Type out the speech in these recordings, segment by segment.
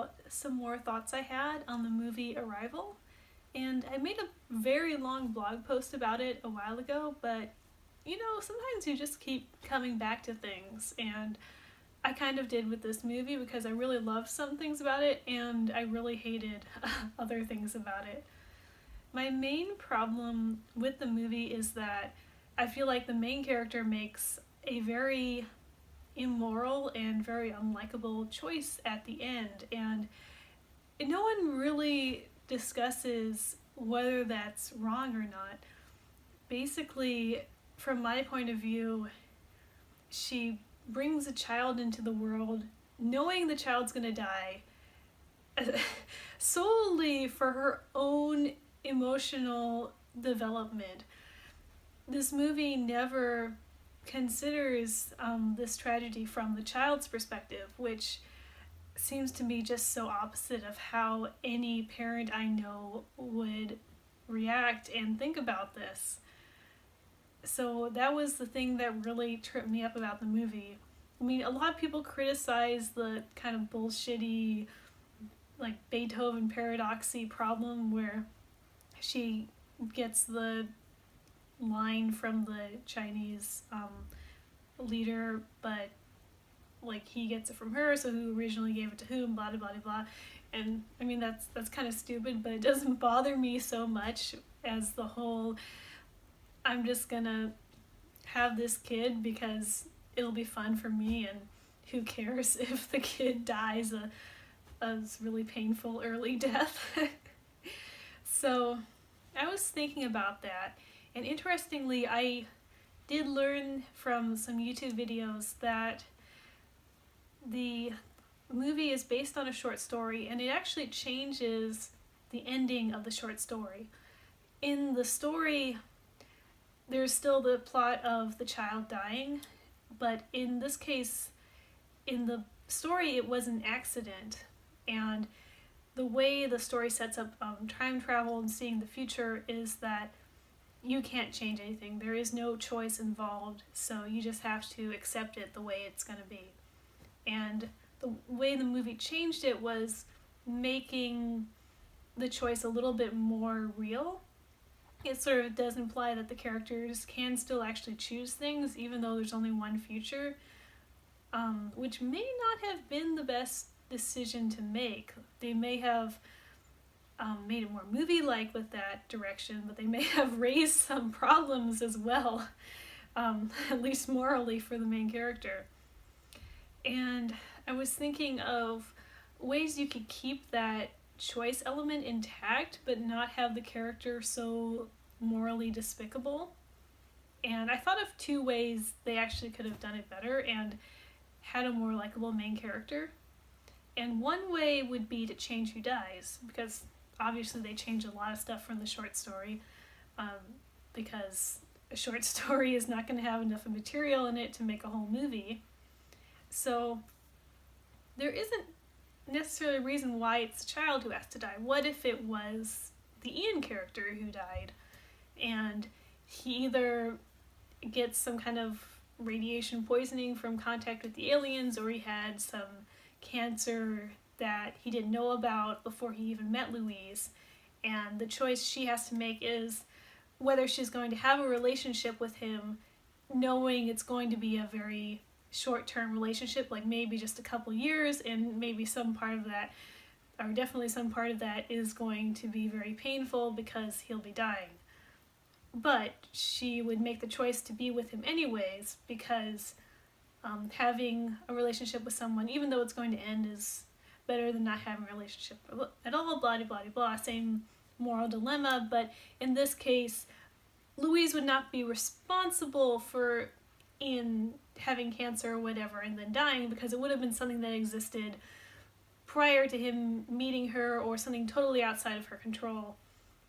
about some more thoughts I had on the movie Arrival. And I made a very long blog post about it a while ago, but sometimes you just keep coming back to things. And I kind of did with this movie because I really loved some things about it and I really hated other things about it. My main problem with the movie is that I feel like the main character makes a very immoral and very unlikable choice at the end, and no one really discusses whether that's wrong or not. Basically, from my point of view, she brings a child into the world knowing the child's gonna die solely for her own emotional development. This movie never considers this tragedy from the child's perspective, which seems to me just so opposite of how any parent I know would react and think about this. So that was the thing that really tripped me up about the movie. I mean, a lot of people criticize the kind of bullshitty, like Beethoven paradoxy problem where she gets the line from the Chinese leader, but like he gets it from her, so who originally gave it to whom, blah blah blah blah. And I mean that's kind of stupid, but it doesn't bother me so much as the whole I'm just gonna have this kid because it'll be fun for me, and who cares if the kid dies a really painful early death. So I was thinking about that, and interestingly I did learn from some YouTube videos that the movie is based on a short story, and it actually changes the ending of the short story. In the story, there's still the plot of the child dying, but in this case, in the story, it was an accident. And the way the story sets up time travel and seeing the future is that you can't change anything. There is no choice involved, so you just have to accept it the way it's going to be. And the way the movie changed it was making the choice a little bit more real. It sort of does imply that the characters can still actually choose things, even though there's only one future, which may not have been the best decision to make. They may have made it more movie-like with that direction, but they may have raised some problems as well, at least morally for the main character. And I was thinking of ways you could keep that choice element intact but not have the character so morally despicable. And I thought of two ways they actually could have done it better and had a more likable main character. And one way would be to change who dies, because obviously they changed a lot of stuff from the short story, because a short story is not going to have enough material in it to make a whole movie. So there isn't necessarily a reason why it's the child who has to die. What if it was the Ian character who died, and he either gets some kind of radiation poisoning from contact with the aliens, or he had some cancer that he didn't know about before he even met Louise, and the choice she has to make is whether she's going to have a relationship with him knowing it's going to be a very short-term relationship, like maybe just a couple years, and maybe some part of that, or definitely some part of that, is going to be very painful because he'll be dying. But she would make the choice to be with him anyways, because having a relationship with someone, even though it's going to end, is better than not having a relationship at all, blah blah blah blah, same moral dilemma. But in this case, Louise would not be responsible for Ian having cancer or whatever and then dying, because it would have been something that existed prior to him meeting her, or something totally outside of her control.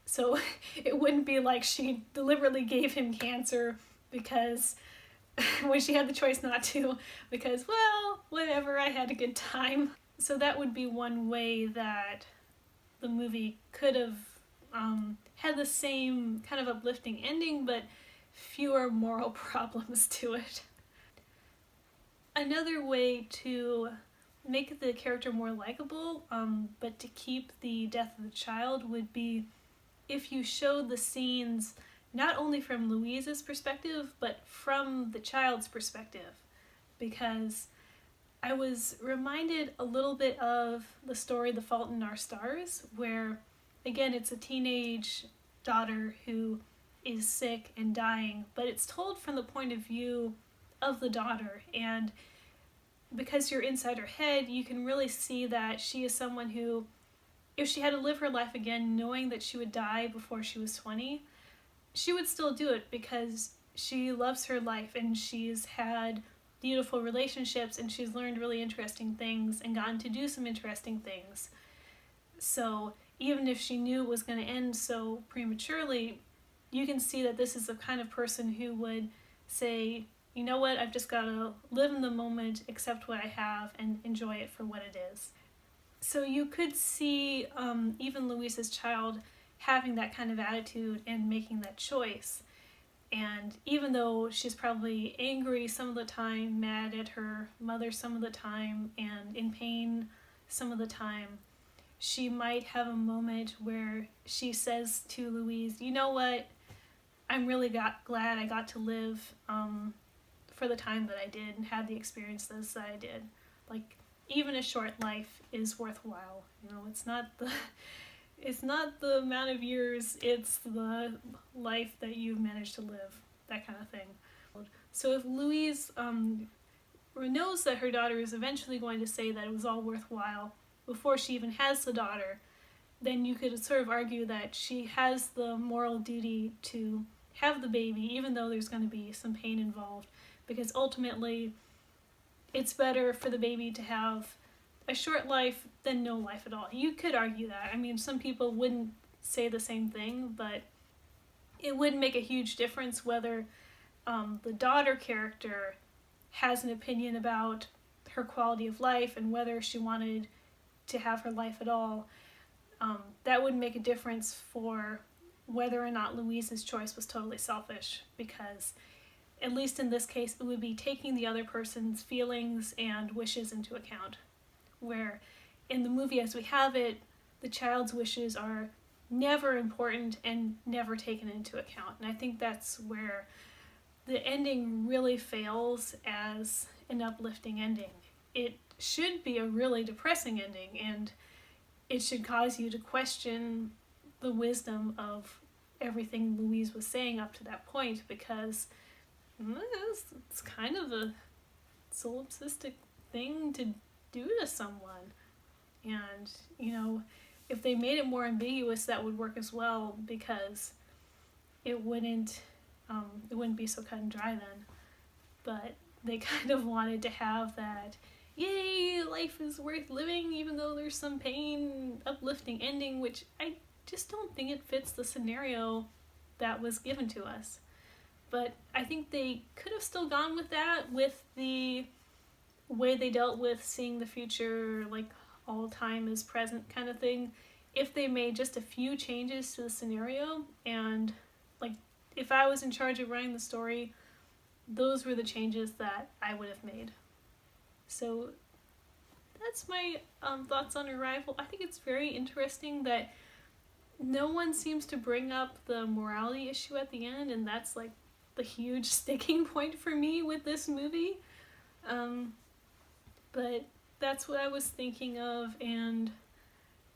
So it wouldn't be like she deliberately gave him cancer because when she had the choice not to, because, well, whatever, I had a good time. So that would be one way that the movie could have had the same kind of uplifting ending, but fewer moral problems to it. Another way to make the character more likable, but to keep the death of the child would be if you showed the scenes not only from Louise's perspective, but from the child's perspective. Because I was reminded a little bit of the story The Fault in Our Stars, where, again, it's a teenage daughter who is sick and dying, but it's told from the point of view of the daughter. And because you're inside her head, you can really see that she is someone who, if she had to live her life again knowing that she would die before she was 20, she would still do it because she loves her life and she's had beautiful relationships and she's learned really interesting things and gotten to do some interesting things. So even if she knew it was going to end so prematurely, you can see that this is the kind of person who would say, you know what, I've just got to live in the moment, accept what I have, and enjoy it for what it is. So you could see even Louise's child having that kind of attitude and making that choice. And even though she's probably angry some of the time, mad at her mother some of the time, and in pain some of the time, she might have a moment where she says to Louise, you know what, I'm really glad I got to live for the time that I did and had the experiences that I did. Like, even a short life is worthwhile. You know, it's not the amount of years, it's the life that you've managed to live, that kind of thing. So if Louise knows that her daughter is eventually going to say that it was all worthwhile before she even has the daughter, then you could sort of argue that she has the moral duty to have the baby, even though there's going to be some pain involved, because ultimately it's better for the baby to have a short life than no life at all. You could argue that. I mean, some people wouldn't say the same thing, but it would make a huge difference whether the daughter character has an opinion about her quality of life and whether she wanted to have her life at all. That would make a difference for whether or not Louise's choice was totally selfish, because at least in this case, it would be taking the other person's feelings and wishes into account. Where in the movie as we have it, the child's wishes are never important and never taken into account. And I think that's where the ending really fails as an uplifting ending. It should be a really depressing ending, and it should cause you to question the wisdom of everything Louise was saying up to that point, because it's kind of a solipsistic thing to do to someone. And, you know, if they made it more ambiguous, that would work as well, because it wouldn't be so cut and dry then. But they kind of wanted to have that, yay, life is worth living even though there's some pain, uplifting ending, which I just don't think it fits the scenario that was given to us. But I think they could have still gone with that, with the way they dealt with seeing the future, like all time is present kind of thing, if they made just a few changes to the scenario. And like, if I was in charge of writing the story, those were the changes that I would have made. So that's my thoughts on Arrival. I think it's very interesting that no one seems to bring up the morality issue at the end, and that's like the huge sticking point for me with this movie. But that's what I was thinking of, and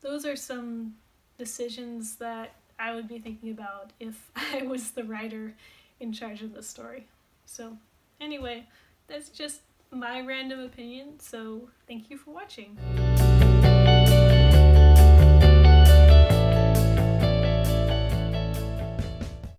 those are some decisions that I would be thinking about if I was the writer in charge of the story. So anyway, that's just my random opinion, so thank you for watching.